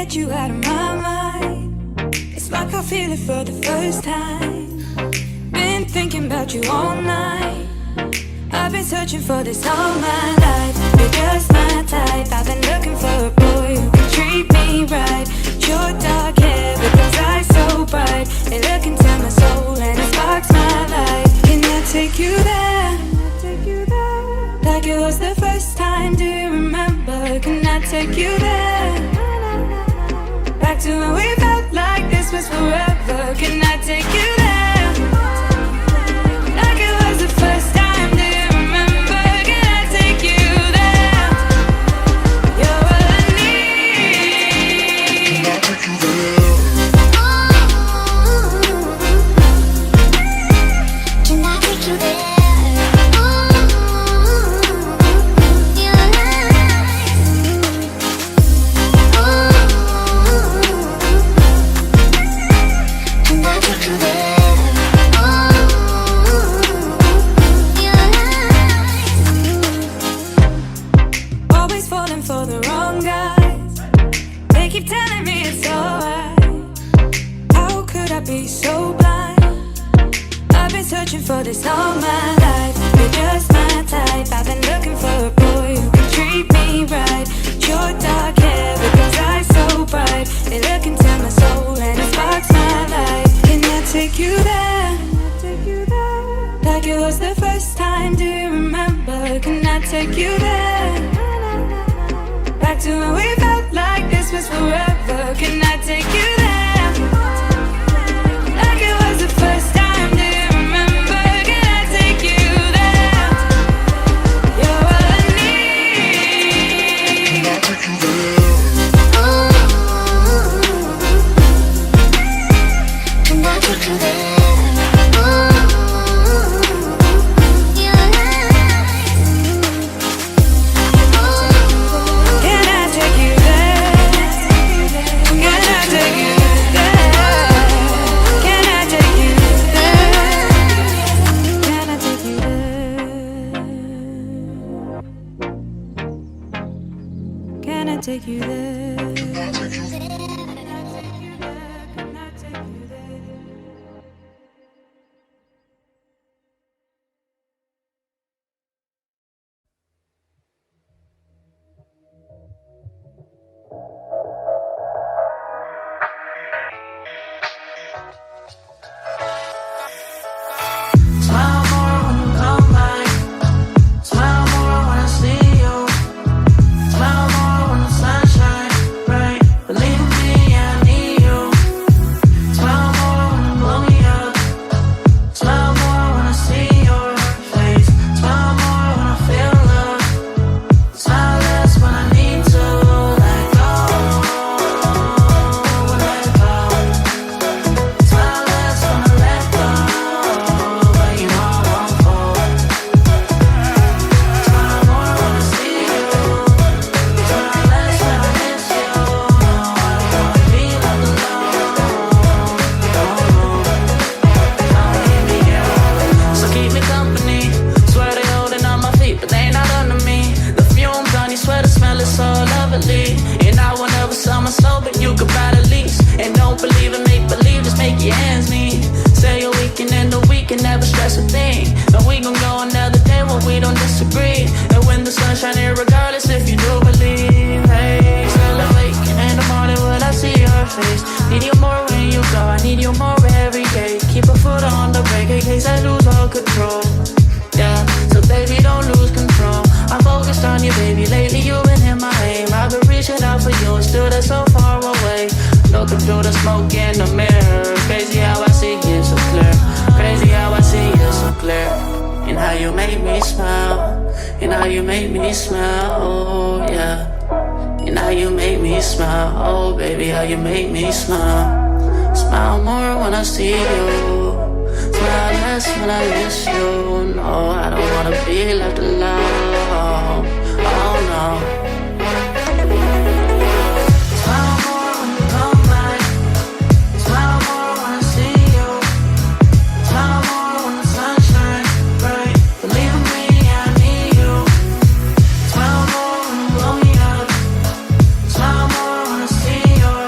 get you out of my mind. It's like I feel it for the first time. Been thinking about you all night. I've been searching for this all my life. You're just my type. I've been looking for a boy who can treat me right. Your dark hair with those eyes so bright, they look into my soul and it sparks my life. Can I take you there? Like it was the first time, do you remember? Can I take you there? Back to when we felt like this was forever. Can I take you there? Like it was the first time, do you remember? Can I take you there? You're all I need. Can I take you there? Can I take you there? Keep telling me it's alright. How could I be so blind? I've been searching for this all my life. You're just my type. I've been looking for a boy who can treat me right. Your dark hair with those eyes so bright, they look into my soul and it sparks my life. Can I take you there? Like it was the first time, do you remember? Can I take you there? Back to when we felt like this was forever. Can I take you there? Like it was the first time, do you remember? Can I take you there? You're all I need. Can I take you there? Can I take you there? Take you there. See you.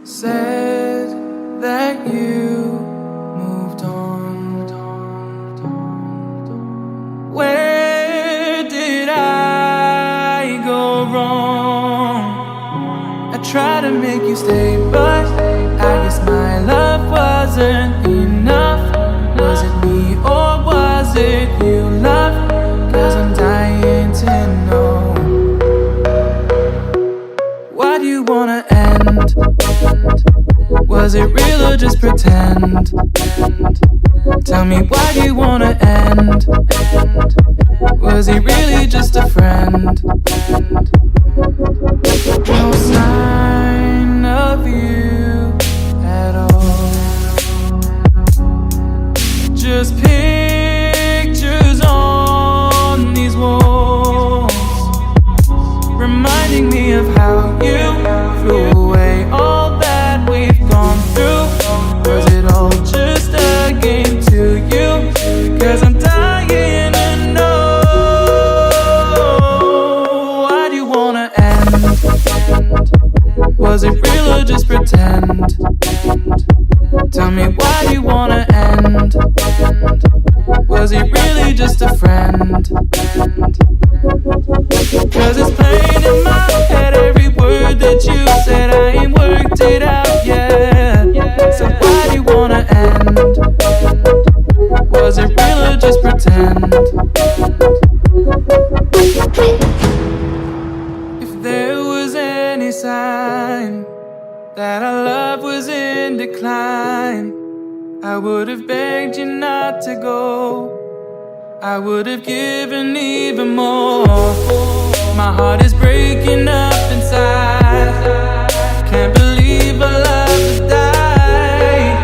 said that you moved on. Where did I go wrong? I tried to make you stay, but I guess my love wasn't enough. Was it me or was it you, love? 'Cause I'm dying to know. Why do you wanna end? Was it real or just pretend? Tell me, why do you wanna end? Was he really just a friend? No sign of you at all. Just pictures on these walls, reminding me of how you threw away all that we've gone through. Was it all just a game to you? 'Cause I'm dying to know. Why do you wanna end? Was it real or just pretend? Tell me, why do you wanna end? Was he really just a friend? 'Cause it's plain in my head, every word that you said, I ain't worked it out yet. So why do you wanna end? Was it real or just pretend? If there was any sign that our love was in decline, I would have begged you not to go. I would have given even more. My heart is breaking up inside. Can't believe our love has died.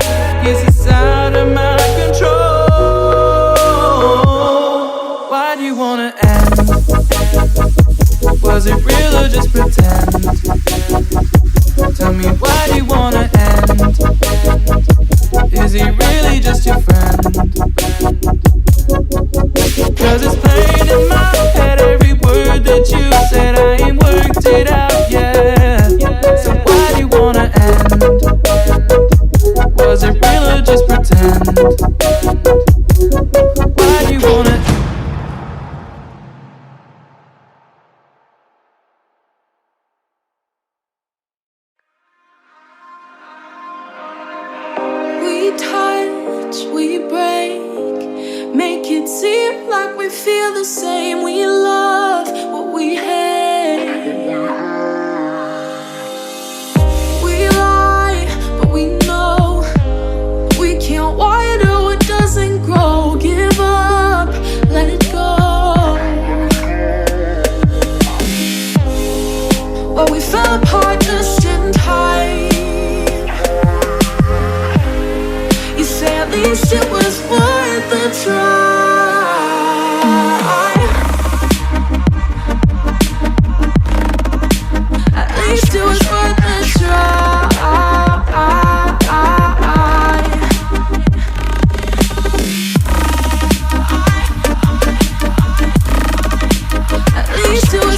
Guess it's out of my control. Why do you wanna end? Was it real or just pretend? Tell me, why do you wanna end? Is he really just your friend? 'Cause it's plain in my head, every word that you said, I ain't worked it out yet. So why do you wanna end? Was it real or just pretend? Why do you wanna? We touch, we break, make it seem like we feel the same. We love what we hate. We lie, but we know we can't water what doesn't grow. Give up, let it go. Well, we fell apart just in time. You say at least it was worth a try. At least it was worth a try. At least it was